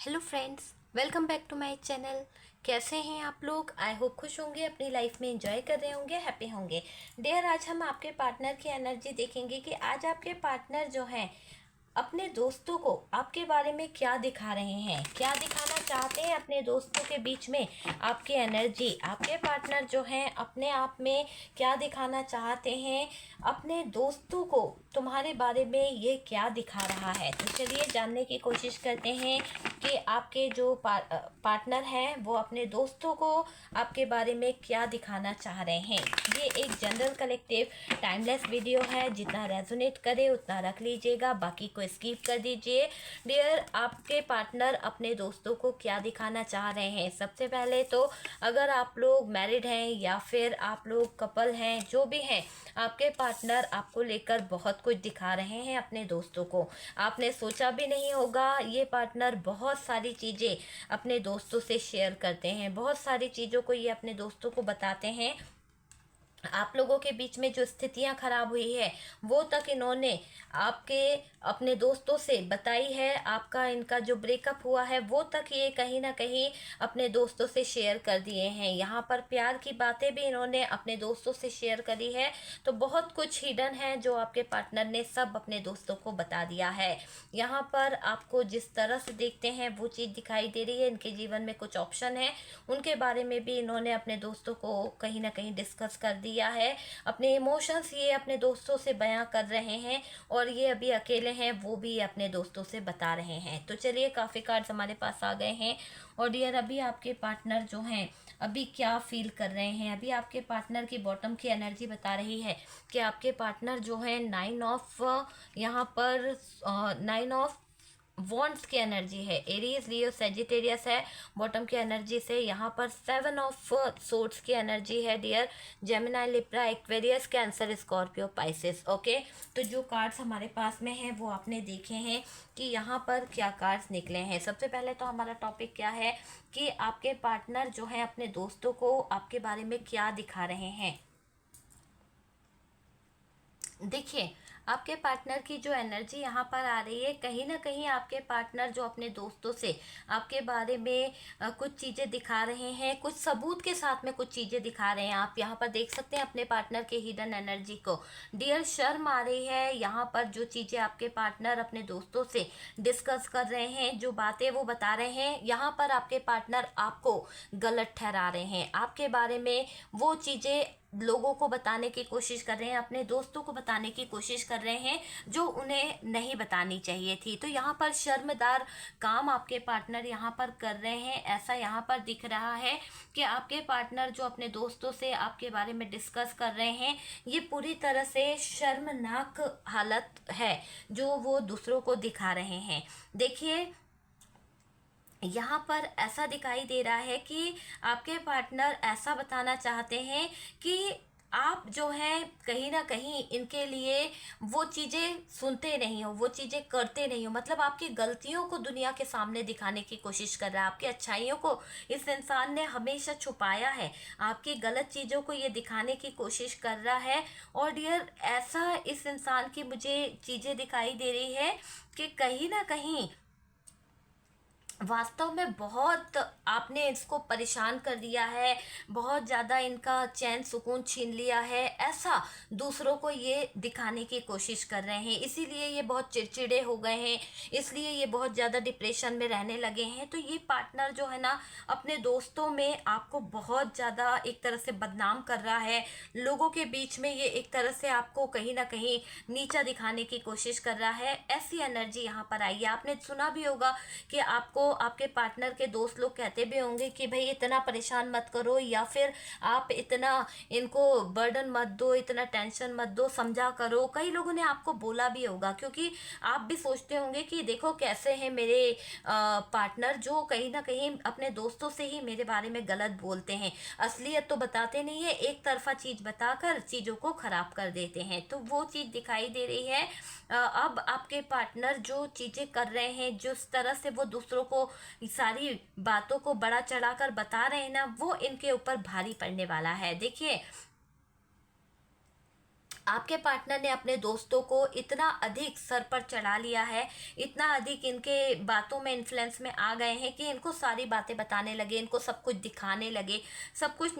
Hello friends, welcome back to my channel. कैसे हैं आप लोग? आई होप खुश होंगे, अपनी लाइफ में एंजॉय कर रहे होंगे, हैप्पी होंगे। डियर, आज हम आपके पार्टनर की एनर्जी देखेंगे कि आज आपके पार्टनर जो हैं अपने दोस्तों को आपके बारे में क्या दिखा रहे हैं, क्या दिखाना चाहते हैं अपने दोस्तों के बीच में। आपकी एनर्जी, आपके पार्टनर जो हैं अपने आप में क्या दिखाना चाहते हैं अपने दोस्तों को, तुम्हारे बारे में ये क्या दिखा रहा है। तो चलिए जानने की कोशिश करते हैं कि आपके जो पार्टनर हैं वो अपने दोस्तों को आपके बारे में क्या दिखाना चाह रहे हैं। ये एक जनरल कलेक्टिव टाइमलेस वीडियो है, जितना रेजोनेट करे उतना रख लीजिएगा, बाकी को स्किप कर दीजिए। डियर, आपके पार्टनर अपने दोस्तों को क्या दिखाना चाह रहे हैं? सबसे पहले तो अगर आप लोग मैरिड हैं या फिर आप लोग कपल हैं, जो भी हैं, आपके पार्टनर आपको लेकर बहुत कुछ दिखा रहे हैं अपने दोस्तों को। आपने सोचा भी नहीं होगा, ये पार्टनर बहुत सारी चीज़ें अपने दोस्तों से शेयर करते हैं, बहुत सारी चीज़ों को ये अपने दोस्तों को बताते हैं। आप लोगों के बीच में जो स्थितियां खराब हुई है वो तक इन्होंने आपके अपने दोस्तों से बताई है। आपका इनका जो ब्रेकअप हुआ है वो तक ये कहीं ना कहीं अपने दोस्तों से शेयर कर दिए हैं। यहाँ पर प्यार की बातें भी इन्होंने अपने दोस्तों से शेयर करी है। तो बहुत कुछ हिडन है जो आपके पार्टनर ने सब अपने दोस्तों को बता दिया है। यहाँ पर आपको जिस तरह से देखते हैं वो चीज़ दिखाई दे रही है। इनके जीवन में कुछ ऑप्शन है, उनके बारे में भी इन्होंने अपने दोस्तों को कहीं ना कहीं डिस्कस कर दिया है। अपने इमोशंस ये अपने दोस्तों से बयां कर रहे हैं और ये अभी अकेले हैं, वो भी अपने दोस्तों से बता रहे हैं। तो चलिए, काफ़ी कार्ड्स हमारे पास आ गए हैं। और डियर, अभी आपके पार्टनर जो हैं अभी क्या फील कर रहे हैं? अभी आपके पार्टनर की बॉटम की एनर्जी बता रही है कि आपके पार्टनर जो है नाइन ऑफ, यहाँ पर नाइन ऑफ वॉन्ट्स की एनर्जी है, एरीज लियो सेजिटेरियस है। बॉटम की एनर्जी से यहाँ पर सेवन ऑफ सोर्ड्स की एनर्जी है dear. Gemini, Libra, Aquarius, Cancer, Scorpio, Pisces. Okay, तो जो कार्ड्स हमारे पास में हैं वो आपने देखे हैं कि यहाँ पर क्या कार्ड्स निकले हैं। सबसे पहले तो हमारा टॉपिक क्या है कि आपके पार्टनर जो है अपने दोस्तों को आपके बारे में क्या दिखा रहे हैं। देखिए, आपके पार्टनर की जो एनर्जी यहाँ पर आ रही है, कहीं ना कहीं आपके पार्टनर जो अपने दोस्तों से आपके बारे में कुछ चीज़ें दिखा रहे हैं, कुछ सबूत के साथ में कुछ चीज़ें दिखा रहे हैं। आप यहाँ पर देख सकते हैं अपने पार्टनर के हिडन एनर्जी को। डियर, शर्म आ रही है यहाँ पर। जो चीज़ें आपके पार्टनर अपने दोस्तों से डिस्कस कर रहे हैं, जो बातें वो बता रहे हैं, यहाँ पर आपके पार्टनर आपको गलत ठहरा रहे हैं। आपके बारे में वो चीज़ें लोगों को बताने की कोशिश कर रहे हैं, अपने दोस्तों को बताने की कोशिश कर रहे हैं जो उन्हें नहीं बतानी चाहिए थी। तो यहाँ पर शर्मदार काम आपके पार्टनर यहाँ पर कर रहे हैं, ऐसा यहाँ पर दिख रहा है कि आपके पार्टनर जो अपने दोस्तों से आपके बारे में डिस्कस कर रहे हैं, ये पूरी तरह से शर्मनाक हालत है जो वो दूसरों को दिखा रहे हैं। देखिए, यहाँ पर ऐसा दिखाई दे रहा है कि आपके पार्टनर ऐसा बताना चाहते हैं कि आप जो हैं कहीं ना कहीं इनके लिए वो चीज़ें सुनते नहीं हो, वो चीज़ें करते नहीं हो। मतलब आपकी गलतियों को दुनिया के सामने दिखाने की कोशिश कर रहा है, आपकी अच्छाइयों को इस इंसान ने हमेशा छुपाया है, आपकी गलत चीज़ों को ये दिखाने की कोशिश कर रहा है। और डियर, ऐसा इस इंसान की मुझे चीज़ें दिखाई दे रही है कि कहीं ना कहीं वास्तव में बहुत आपने इसको परेशान कर दिया है, बहुत ज़्यादा इनका चैन सुकून छीन लिया है, ऐसा दूसरों को ये दिखाने की कोशिश कर रहे हैं। इसीलिए ये बहुत चिड़चिड़े हो गए हैं, इसलिए ये बहुत ज़्यादा डिप्रेशन में रहने लगे हैं। तो ये पार्टनर जो है ना अपने दोस्तों में आपको बहुत ज़्यादा एक तरह से बदनाम कर रहा है। लोगों के बीच में ये एक तरह से आपको कहीं ना कहीं नीचा दिखाने की कोशिश कर रहा है। ऐसी एनर्जी यहाँ पर आई है। आपने सुना भी होगा कि आपको आपके पार्टनर के दोस्त लोग कहते भी होंगे कि भाई इतना परेशान मत करो, या फिर आप इतना इनको बर्डन मत दो, इतना टेंशन मत दो, समझा करो। कई लोगों ने आपको बोला भी होगा, क्योंकि आप भी सोचते होंगे कि देखो कैसे हैं मेरे पार्टनर, जो कहीं ना कहीं अपने दोस्तों से ही मेरे बारे में गलत बोलते हैं, असलियत तो बताते नहीं है, एक तरफा चीज़ बताकर चीज़ों को खराब कर देते हैं। तो वो चीज़ दिखाई दे रही है। अब आपके पार्टनर जो चीज़ें कर रहे हैं, जिस तरह से वो दूसरों को सारी बातों को बड़ा चढ़ाकर बता रहे हैं ना, वो इनके ऊपर भारी पड़ने वाला है। देखिए, आपके पार्टनर ने अपने दोस्तों को इतना अधिक सर पर चढ़ा लिया है, इतना अधिक इनके बातों में इन्फ्लुएंस में आ गए हैं कि इनको सारी बातें बताने लगे, इनको सब कुछ दिखाने लगे, सब कुछ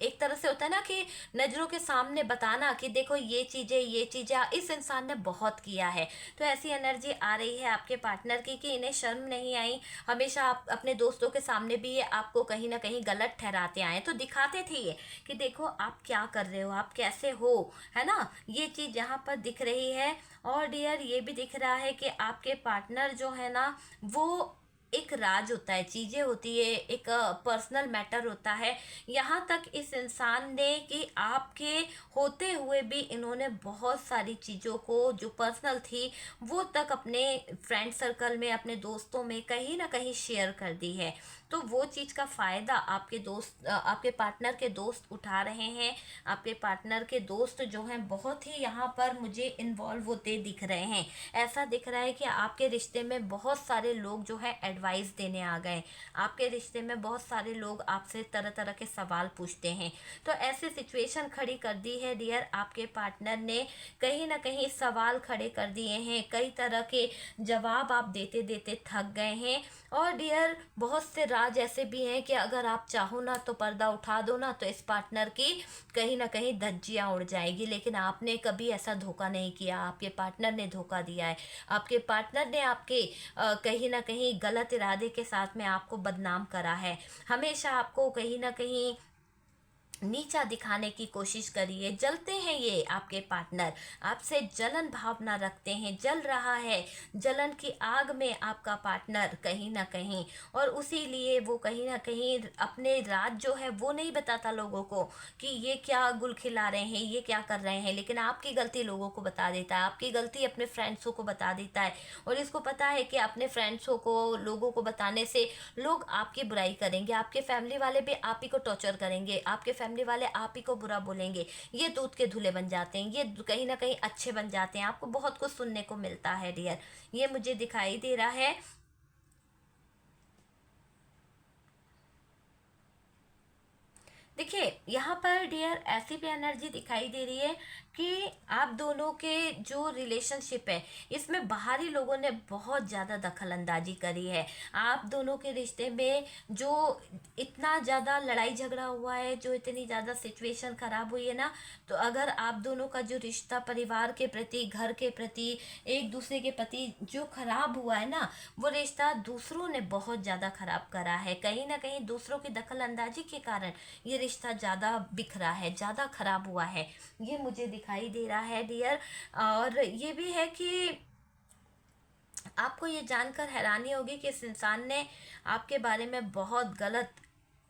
एक तरह से होता है ना कि नज़रों के सामने बताना कि देखो ये चीज़ें इस इंसान ने बहुत किया है। तो ऐसी एनर्जी आ रही है आपके पार्टनर की कि इन्हें शर्म नहीं आई, हमेशा आप अपने दोस्तों के सामने भी ये आपको कहीं ना कहीं गलत ठहराते आए, तो दिखाते थे ये कि देखो आप क्या कर रहे हो, आप कैसे हो, है ना। ये चीज़ यहाँ पर दिख रही है। और डियर ये भी दिख रहा है कि आपके पार्टनर जो है ना, वो एक राज होता है, चीज़ें होती है, एक पर्सनल मैटर होता है। यहाँ तक इस इंसान ने कि आपके होते हुए भी इन्होंने बहुत सारी चीज़ों को जो पर्सनल थी वो तक अपने फ्रेंड सर्कल में, अपने दोस्तों में कहीं ना कहीं शेयर कर दी है। तो वो चीज़ का फ़ायदा आपके पार्टनर के दोस्त उठा रहे हैं। आपके पार्टनर के दोस्त जो हैं बहुत ही यहाँ पर मुझे इन्वॉल्व होते दिख रहे हैं। ऐसा दिख रहा है कि आपके रिश्ते में बहुत सारे लोग जो है एडवाइस देने आ गए। आपके रिश्ते में बहुत सारे लोग आपसे तरह तरह के सवाल पूछते हैं। तो ऐसे सिचुएशन खड़ी कर दी है डियर, आपके पार्टनर ने कहीं ना कहीं सवाल खड़े कर दिए हैं, कई तरह के जवाब आप देते देते थक गए हैं। और डियर बहुत से राज ऐसे भी हैं कि अगर आप चाहो ना तो पर्दा उठा दो ना, तो इस पार्टनर की कहीं ना कहीं धज्जियां उड़ जाएगी। लेकिन आपने कभी ऐसा धोखा नहीं किया, आपके पार्टनर ने धोखा दिया है। आपके पार्टनर ने आपके कहीं ना कहीं गलत इरादे के साथ में आपको बदनाम करा है, हमेशा आपको कहीं ना कहीं नीचा दिखाने की कोशिश करिए। जलते हैं ये आपके पार्टनर, आपसे जलन भावना रखते हैं, जल रहा है जलन की आग में आपका पार्टनर कहीं ना कहीं। और उसी लिए वो कहीं ना कहीं अपने राज जो है वो नहीं बताता लोगों को कि ये क्या गुल खिला रहे हैं, ये क्या कर रहे हैं, लेकिन आपकी गलती लोगों को बता देता है, आपकी गलती अपने फ्रेंड्सों को बता देता है। और इसको पता है कि अपने फ्रेंड्सों को, लोगों को बताने से लोग आपकी बुराई करेंगे, आपके फैमिली वाले भी आप ही को टॉर्चर करेंगे, आपके फैमिली वाले आप ही को बुरा बोलेंगे। ये दूध के धुले बन जाते हैं, ये कहीं ना कहीं अच्छे बन जाते हैं। आपको बहुत कुछ सुनने को मिलता है डियर, ये मुझे दिखाई दे रहा है। देखिए यहाँ पर डियर ऐसी भी एनर्जी दिखाई दे रही है कि आप दोनों के जो रिलेशनशिप है इसमें बाहरी लोगों ने बहुत ज़्यादा दखल अंदाजी करी है। आप दोनों के रिश्ते में जो इतना ज़्यादा लड़ाई झगड़ा हुआ है, जो इतनी ज़्यादा सिचुएशन ख़राब हुई है ना, तो अगर आप दोनों का जो रिश्ता परिवार के प्रति, घर के प्रति, एक दूसरे के प्रति जो ख़राब हुआ है ना, वो रिश्ता दूसरों ने बहुत ज़्यादा ख़राब करा है। कहीं ना कहीं दूसरों की दखल अंदाजी के कारण ये रिश्ता ज़्यादा बिखरा है, ज़्यादा ख़राब हुआ है, ये मुझे दिखाई दे रहा है डियर। और ये भी है कि आपको ये जानकर हैरानी होगी कि इस इंसान ने आपके बारे में बहुत गलत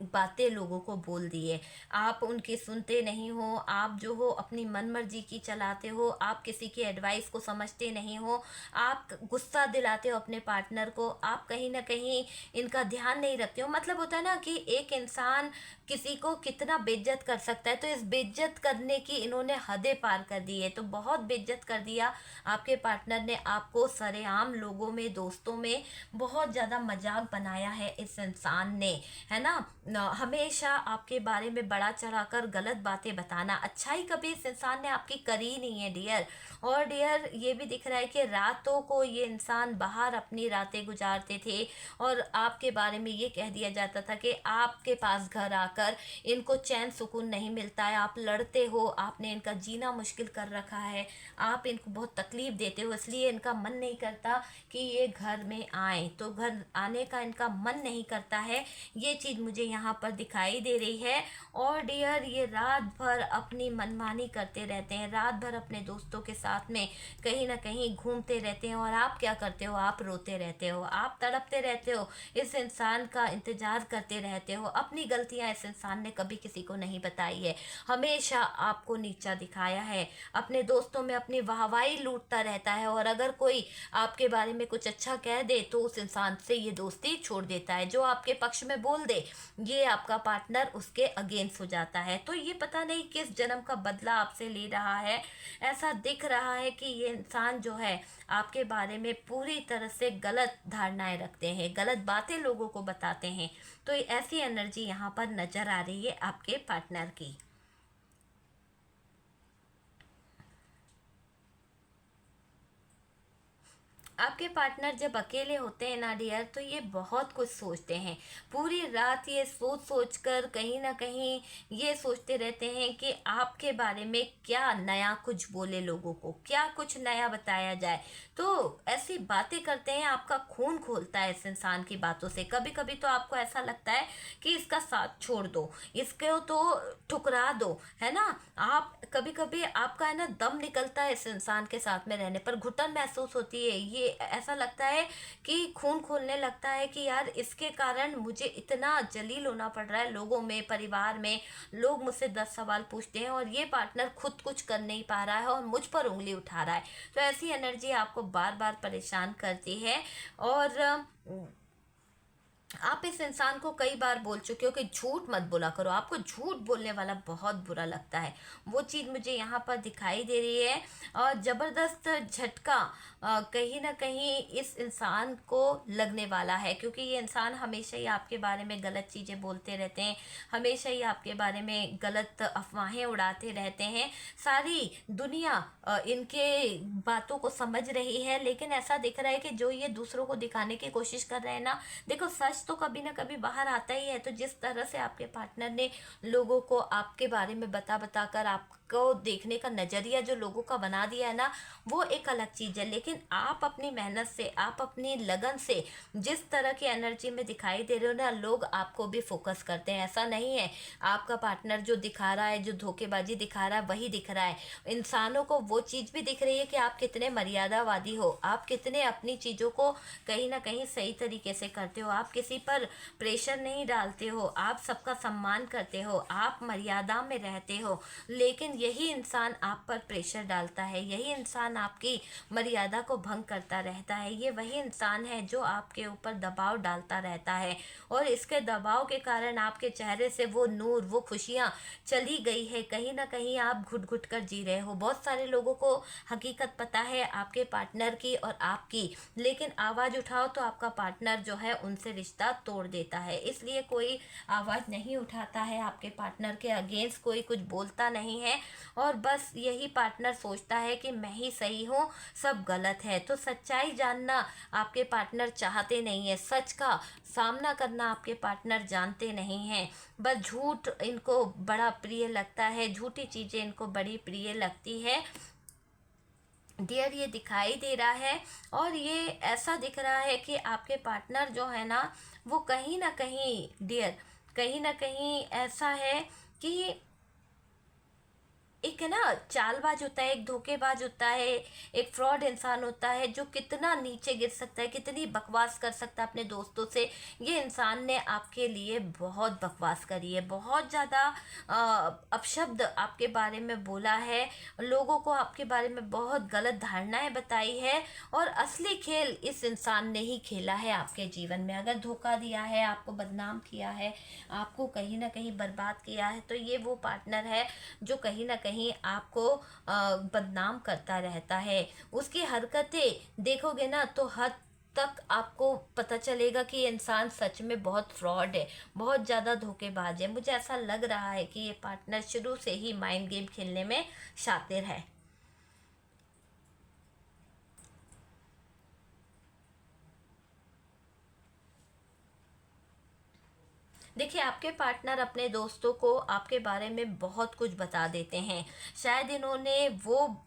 बातें लोगों को बोल दी है। आप उनकी सुनते नहीं हो, आप जो हो अपनी मनमर्जी की चलाते हो, आप किसी की एडवाइस को समझते नहीं हो, आप गुस्सा दिलाते हो अपने पार्टनर को, आप कहीं ना कहीं इनका ध्यान नहीं रखते हो। मतलब होता है ना कि एक इंसान किसी को कितना बेइज्जत कर सकता है, तो इस बेइज्जत करने की इन्होंने हदें पार कर दी है। तो बहुत बेइज्जत कर दिया आपके पार्टनर ने आपको, सरेआम लोगों में, दोस्तों में बहुत ज़्यादा मजाक बनाया है इस इंसान ने, है ना। हमेशा आपके बारे में बड़ा चढ़ाकर गलत बातें बताना, अच्छाई कभी इस इंसान ने आपकी करी नहीं है डियर। और डियर ये भी दिख रहा है कि रातों को ये इंसान बाहर अपनी रातें गुजारते थे और आपके बारे में ये कह दिया जाता था कि आपके पास घर आकर इनको चैन सुकून नहीं मिलता है, आप लड़ते हो, आपने इनका जीना मुश्किल कर रखा है, आप इनको बहुत तकलीफ देते हो, इसलिए इनका मन नहीं करता कि ये घर में आए, तो घर आने का इनका मन नहीं करता है। ये चीज़ मुझे यहाँ पर दिखाई दे रही है। और डियर ये रात भर अपनी मनमानी करते रहते हैं, रात भर अपने दोस्तों के साथ में कहीं ना कहीं घूमते रहते हैं। और आप क्या करते हो, आप रोते रहते हो, आप तड़पते रहते हो, इस इंसान का इंतजार करते रहते हो। अपनी गलतियां इस इंसान ने कभी किसी को नहीं बताई है, हमेशा आपको नीचा दिखाया है, अपने दोस्तों में अपनी वाहवाही लूटता रहता है। और अगर कोई आपके बारे में कुछ अच्छा कह दे तो उस इंसान से ये दोस्ती छोड़ देता है, जो आपके पक्ष में बोल दे ये आपका पार्टनर उसके अगेंस्ट हो जाता है। तो ये पता नहीं किस जन्म का बदला आपसे ले रहा है। ऐसा दिख रहा है कि ये इंसान जो है आपके बारे में पूरी तरह से गलत धारणाएं रखते हैं, गलत बातें लोगों को बताते हैं। तो ऐसी एनर्जी यहाँ पर नजर आ रही है आपके पार्टनर की। आपके पार्टनर जब अकेले होते हैं ना डियर, तो ये बहुत कुछ सोचते हैं। पूरी रात ये सोच सोच कर कहीं ना कहीं ये सोचते रहते हैं कि आपके बारे में क्या नया कुछ बोले, लोगों को क्या कुछ नया बताया जाए। तो ऐसी बातें करते हैं, आपका खून खोलता है इस इंसान की बातों से। कभी कभी तो आपको ऐसा लगता है कि इसका साथ छोड़ दो, इसको तो ठुकरा दो, है ना। आप कभी कभी आपका है ना दम निकलता है इस इंसान के साथ में रहने पर, घुटन महसूस होती है, ये ऐसा लगता है कि खून खोलने लगता है कि यार इसके कारण मुझे इतना जलील होना पड़ रहा है लोगों में, परिवार में। लोग मुझसे 10 सवाल पूछते हैं और ये पार्टनर खुद कुछ कर नहीं पा रहा है और मुझ पर उंगली उठा रहा है। तो ऐसी एनर्जी आपको बार बार परेशान करती है। और आप इस इंसान को कई बार बोल चुके हो कि झूठ मत बोला करो, आपको झूठ बोलने वाला बहुत बुरा लगता है। वो चीज़ मुझे यहाँ पर दिखाई दे रही है। और ज़बरदस्त झटका कहीं ना कहीं इस इंसान को लगने वाला है, क्योंकि ये इंसान हमेशा ही आपके बारे में गलत चीज़ें बोलते रहते हैं, हमेशा ही आपके बारे में गलत अफवाहें उड़ाते रहते हैं। सारी दुनिया इनके बातों को समझ रही है, लेकिन ऐसा दिख रहा है कि जो ये दूसरों को दिखाने की कोशिश कर रहे हैं ना, देखो सच तो कभी ना कभी बाहर आता ही है। तो जिस तरह से आपके पार्टनर ने लोगों को आपके बारे में बता बता कर आपको देखने का नजरिया जो लोगों का बना दिया है ना, वो एक अलग चीज है। लेकिन आप अपनी मेहनत से, आप अपनी लगन से जिस तरह की एनर्जी में दिखाई दे रहे हो ना, लोग आपको भी फोकस करते हैं। ऐसा नहीं है आपका पार्टनर जो दिखा रहा है, जो धोखेबाजी दिखा रहा है वही दिख रहा है। इंसानों को वो चीज भी दिख रही है कि आप कितने मर्यादावादी हो, आप कितने अपनी चीजों को कहीं ना कहीं सही तरीके से करते हो, आप किसी पर प्रेशर नहीं डालते हो, आप सबका सम्मान करते हो, आप मर्यादा में रहते हो। लेकिन यही इंसान आप पर प्रेशर डालता है, यही इंसान आपकी मर्यादा को भंग करता रहता है, ये वही इंसान है जो आपके ऊपर दबाव डालता रहता है। और इसके दबाव के कारण आपके चेहरे से वो नूर, वो खुशियाँ चली गई है। कहीं ना कहीं आप घुट घुट कर जी रहे हो। बहुत सारे लोगों को हकीकत पता है आपके पार्टनर की और आपकी, लेकिन आवाज़ उठाओ तो आपका पार्टनर जो है उनसे रिश्ता तोड़ देता है। इसलिए कोई आवाज़ नहीं उठाता है आपके पार्टनर के अगेंस्ट, कोई कुछ बोलता नहीं है। और बस यही पार्टनर सोचता है कि मैं ही सही हूँ, सब गलत है। तो सच्चाई जानना आपके पार्टनर चाहते नहीं है, सच का सामना करना आपके पार्टनर जानते नहीं हैं। बस झूठ इनको बड़ा प्रिय लगता है, झूठी चीज़ें इनको बड़ी प्रिय लगती है। डियर, ये दिखाई दे रहा है और ये ऐसा दिख रहा है कि आपके पार्टनर जो है ना, वो कहीं ना कहीं डियर, कहीं ना कहीं ऐसा है कि एक है ना चालबाज होता है, एक धोखेबाज होता है, एक फ्रॉड इंसान होता है जो कितना नीचे गिर सकता है, कितनी बकवास कर सकता है अपने दोस्तों से। ये इंसान ने आपके लिए बहुत बकवास करी है, बहुत ज़्यादा अपशब्द आपके बारे में बोला है, लोगों को आपके बारे में बहुत गलत धारणाएं बताई है। और असली खेल इस इंसान ने ही खेला है आपके जीवन में। अगर धोखा दिया है, आपको बदनाम किया है, आपको कहीं ना कहीं बर्बाद किया है, तो ये वो पार्टनर है जो कहीं ना कहीं आपको बदनाम करता रहता है। उसकी हरकतें देखोगे ना तो हद तक आपको पता चलेगा कि ये इंसान सच में बहुत फ्रॉड है, बहुत ज़्यादा धोखेबाज है। मुझे ऐसा लग रहा है कि ये पार्टनर शुरू से ही माइंड गेम खेलने में शातिर है। देखिए, आपके पार्टनर अपने दोस्तों को आपके बारे में बहुत कुछ बता देते हैं। शायद इन्होंने वो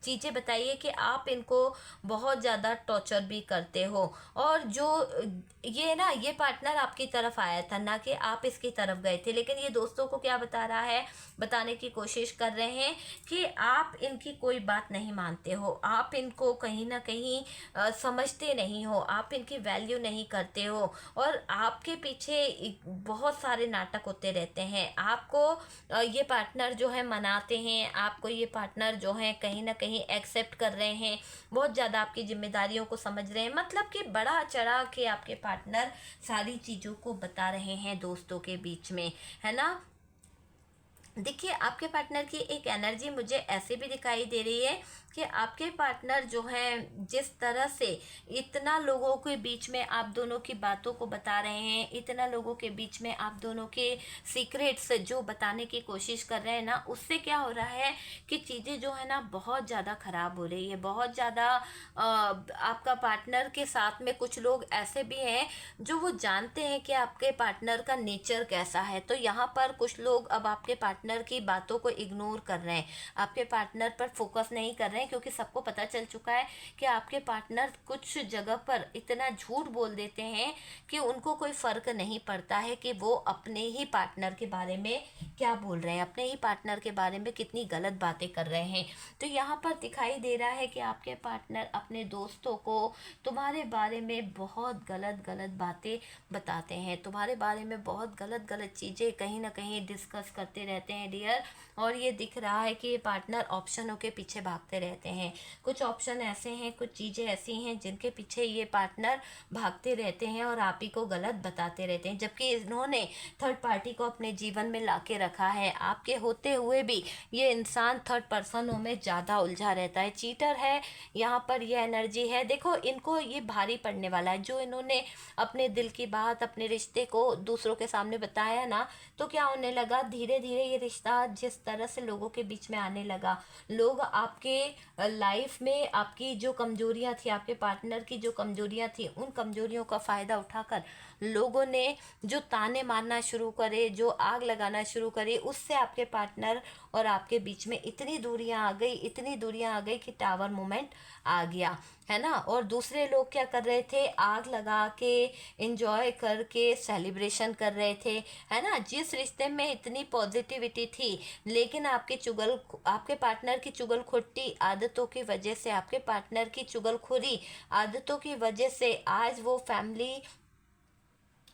चीज़ें बताइए कि आप इनको बहुत ज़्यादा टॉर्चर भी करते हो। और जो ये ना, ये पार्टनर आपकी तरफ आया था, ना कि आप इसकी तरफ गए थे। लेकिन ये दोस्तों को क्या बता रहा है, बताने की कोशिश कर रहे हैं कि आप इनकी कोई बात नहीं मानते हो, आप इनको कहीं ना कहीं समझते नहीं हो, आप इनकी वैल्यू नहीं करते हो। और आपके पीछे बहुत सारे नाटक होते रहते हैं। आपको ये पार्टनर जो है मनाते हैं, आपको ये पार्टनर जो है कहीं ना कहीं एक्सेप्ट कर रहे हैं, बहुत ज़्यादा आपकी जिम्मेदारियों को समझ रहे हैं। मतलब कि बड़ा चढ़ा के आपके पार्टनर सारी चीज़ों को बता रहे हैं दोस्तों के बीच में, है ना। देखिए, आपके पार्टनर की एक एनर्जी मुझे ऐसे भी दिखाई दे रही है कि आपके पार्टनर जो हैं जिस तरह से इतना लोगों के बीच में आप दोनों की बातों को बता रहे हैं, इतना लोगों के बीच में आप दोनों के सीक्रेट्स जो बताने की कोशिश कर रहे हैं ना, उससे क्या हो रहा है कि चीज़ें जो है ना बहुत ज़्यादा ख़राब हो रही है। बहुत ज़्यादा आपका पार्टनर के साथ में कुछ लोग ऐसे भी हैं जो वो जानते हैं कि आपके पार्टनर का नेचर कैसा है, तो यहाँ पर कुछ लोग अब आपके पार्टनर की बातों को इग्नोर कर रहे हैं, आपके पार्टनर पर फोकस नहीं कर रहे हैं, क्योंकि सबको पता चल चुका है कि आपके पार्टनर कुछ जगह पर इतना झूठ बोल देते हैं कि उनको कोई फ़र्क नहीं पड़ता है कि वो अपने ही पार्टनर के बारे में क्या बोल रहे हैं, अपने ही पार्टनर के बारे में कितनी गलत बातें कर रहे हैं। तो यहाँ पर दिखाई दे रहा है कि आपके पार्टनर अपने दोस्तों को तुम्हारे बारे में बहुत गलत गलत बातें बताते हैं, तुम्हारे बारे में बहुत गलत गलत चीज़ें कहीं ना कहीं डिस्कस करते रहते हैं डियर। और ये दिख रहा है कि ये पार्टनर ऑप्शनों के पीछे भागते रहते हैं। कुछ ऑप्शन ऐसे हैं, कुछ चीज़ें ऐसी हैं जिनके पीछे ये पार्टनर भागते रहते हैं और आप ही को गलत बताते रहते हैं, जबकि इन्होंने थर्ड पार्टी को अपने जीवन में ला के रखा है। आपके होते हुए भी ये इंसान थर्ड पर्सनों में ज़्यादा उलझा रहता है, चीटर है। यहाँ पर ये एनर्जी है, देखो इनको ये भारी पड़ने वाला है। जो इन्होंने अपने दिल की बात, अपने रिश्ते को दूसरों के सामने बताया ना, तो क्या होने लगा, धीरे धीरे ये रिश्ता जिस तरह से लोगों के बीच में आने लगा, लोग आपके लाइफ में आपकी जो कमजोरियां थी, आपके पार्टनर की जो कमजोरियां थी, उन कमजोरियों का फ़ायदा उठाकर लोगों ने जो ताने मारना शुरू करे, जो आग लगाना शुरू करे, उससे आपके पार्टनर और आपके बीच में इतनी दूरियां आ गई, इतनी दूरियां आ गई कि टावर मोमेंट आ गया, है ना। और दूसरे लोग क्या कर रहे थे, आग लगा के एंजॉय करके सेलिब्रेशन कर रहे थे, है ना। जिस रिश्ते में इतनी पॉजिटिविटी थी, लेकिन आपके पार्टनर की चुगलखोटी आदतों की वजह से, आपके पार्टनर की चुगलखोरी आदतों की वजह से आज वो फैमिली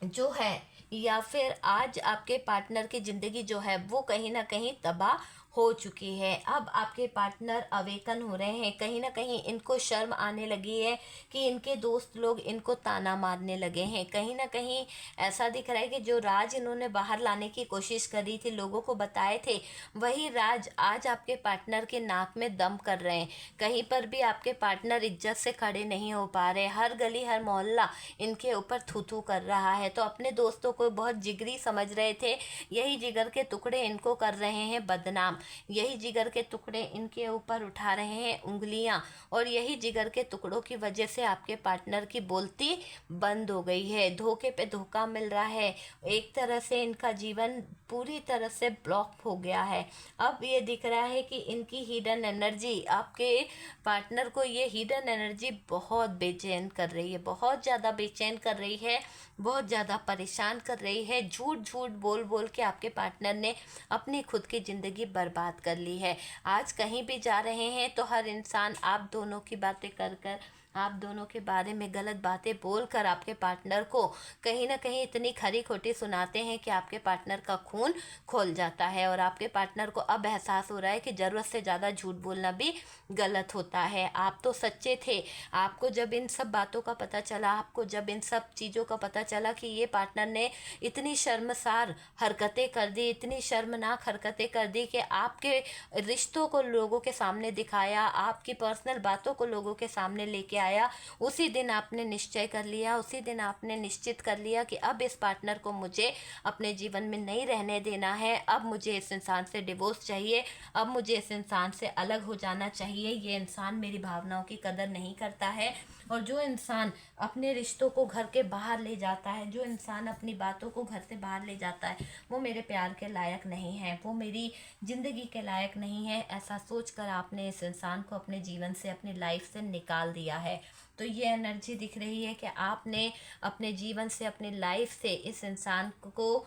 जो है, या फिर आज आपके पार्टनर की ज़िंदगी जो है वो कहीं ना कहीं तबाह हो चुकी है। अब आपके पार्टनर अवेकन हो रहे हैं, कहीं ना कहीं इनको शर्म आने लगी है कि इनके दोस्त लोग इनको ताना मारने लगे हैं। कहीं ना कहीं ऐसा दिख रहा है कि जो राज इन्होंने बाहर लाने की कोशिश करी थी, लोगों को बताए थे, वही राज आज आपके पार्टनर के नाक में दम कर रहे हैं। कहीं पर भी आपके पार्टनर इज्जत से खड़े नहीं हो पा रहे, हर गली हर मोहल्ला इनके ऊपर थू थू कर रहा है। तो अपने दोस्तों को बहुत जिगरी समझ रहे थे, यही जिगर के टुकड़े इनको कर रहे हैं बदनाम, यही जिगर के टुकड़े इनके ऊपर उठा रहे हैं उंगलियां, और यही जिगर के टुकड़ों की वजह से आपके पार्टनर की बोलती बंद हो गई है, धोखे पे धोखा मिल रहा है। एक तरह से इनका जीवन पूरी तरह से ब्लॉक हो गया है। अब ये दिख रहा है कि इनकी हिडन एनर्जी, आपके पार्टनर को ये हिडन एनर्जी बहुत बेचैन कर रही है, बहुत ज़्यादा बेचैन कर रही है, बहुत ज़्यादा परेशान कर रही है। झूठ झूठ बोल बोल के आपके पार्टनर ने अपनी खुद की ज़िंदगी बर्बाद कर ली है। आज कहीं भी जा रहे हैं तो हर इंसान आप दोनों की बातें कर कर, आप दोनों के बारे में गलत बातें बोलकर आपके पार्टनर को कहीं ना कहीं इतनी खरी खोटी सुनाते हैं कि आपके पार्टनर का खून खोल जाता है। और आपके पार्टनर को अब एहसास हो रहा है कि ज़रूरत से ज़्यादा झूठ बोलना भी गलत होता है। आप तो सच्चे थे, आपको जब इन सब बातों का पता चला, आपको जब इन सब चीज़ों का पता चला कि ये पार्टनर ने इतनी शर्मसार हरकतें कर दी, इतनी शर्मनाक हरकतें कर दी कि आपके रिश्तों को लोगों के सामने दिखाया, आपकी पर्सनल बातों को लोगों के सामने लेके आया, उसी दिन आपने निश्चय कर लिया, उसी दिन आपने निश्चित कर लिया कि अब इस पार्टनर को मुझे अपने जीवन में नहीं रहने देना है, अब मुझे इस इंसान से डिवोर्स चाहिए, अब मुझे इस इंसान से अलग हो जाना चाहिए। ये इंसान मेरी भावनाओं की कदर नहीं करता है। और जो इंसान अपने रिश्तों को घर के बाहर ले जाता है, जो इंसान अपनी बातों को घर से बाहर ले जाता है, वो मेरे प्यार के लायक नहीं है, वो मेरी ज़िंदगी के लायक नहीं है। ऐसा सोचकर आपने इस इंसान को अपने जीवन से, अपनी लाइफ से निकाल दिया है। तो ये एनर्जी दिख रही है कि आपने अपने जीवन से, अपनी लाइफ से इस इंसान को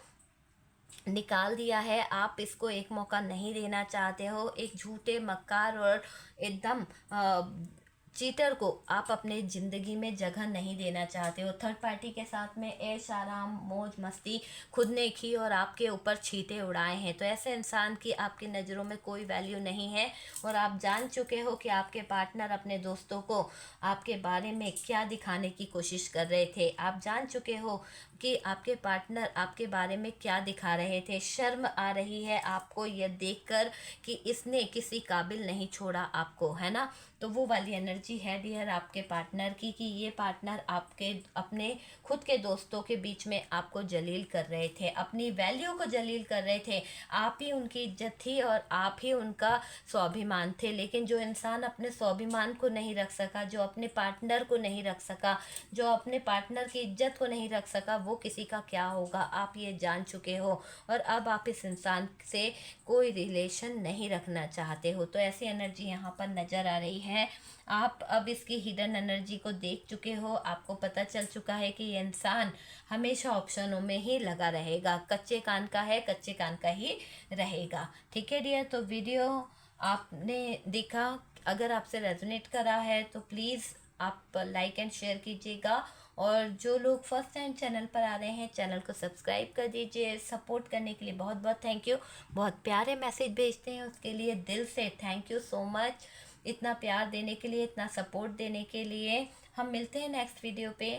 निकाल दिया है। आप इसको एक मौका नहीं देना चाहते हो। एक झूठे, मक्कार और एकदम चीटर को आप अपने ज़िंदगी में जगह नहीं देना चाहते हो। थर्ड पार्टी के साथ में ऐश आराम मौज मस्ती खुद ने की और आपके ऊपर छींटे उड़ाए हैं, तो ऐसे इंसान की आपकी नज़रों में कोई वैल्यू नहीं है। और आप जान चुके हो कि आपके पार्टनर अपने दोस्तों को आपके बारे में क्या दिखाने की कोशिश कर रहे थे। आप जान चुके हो कि आपके पार्टनर आपके बारे में क्या दिखा रहे थे। शर्म आ रही है आपको यह देखकर कि इसने किसी काबिल नहीं छोड़ा आपको, है ना। तो वो वाली एनर्जी है डियर आपके पार्टनर की कि ये पार्टनर आपके अपने खुद के दोस्तों के बीच में आपको जलील कर रहे थे, अपनी वैल्यू को जलील कर रहे थे। आप ही उनकी इज्जत थी और आप ही उनका स्वाभिमान थे। लेकिन जो इंसान अपने स्वाभिमान को नहीं रख सका, जो अपने पार्टनर को नहीं रख सका, जो अपने पार्टनर की इज्जत को नहीं रख सका, वो किसी का क्या होगा आप ये जान चुके हो। और अब आप इस इंसान से कोई रिलेशन नहीं रखना चाहते हो। तो ऐसी एनर्जी यहाँ पर नज़र आ रही है। आप अब इसकी हिडन एनर्जी को देख चुके हो, आपको पता चल चुका है कि ये इंसान हमेशा ऑप्शनों में ही लगा रहेगा। कच्चे कान का है, कच्चे कान का ही रहेगा। ठीक है डियर, तो वीडियो आपने देखा, अगर आपसे रेजोनेट करा है तो प्लीज़ आप लाइक एंड शेयर कीजिएगा। और जो लोग फर्स्ट टाइम चैनल पर आ रहे हैं, चैनल को सब्सक्राइब कर दीजिए। सपोर्ट करने के लिए बहुत बहुत थैंक यू। बहुत प्यारे मैसेज भेजते हैं, उसके लिए दिल से थैंक यू सो मच। इतना प्यार देने के लिए, इतना सपोर्ट देने के लिए। हम मिलते हैं नेक्स्ट वीडियो पे।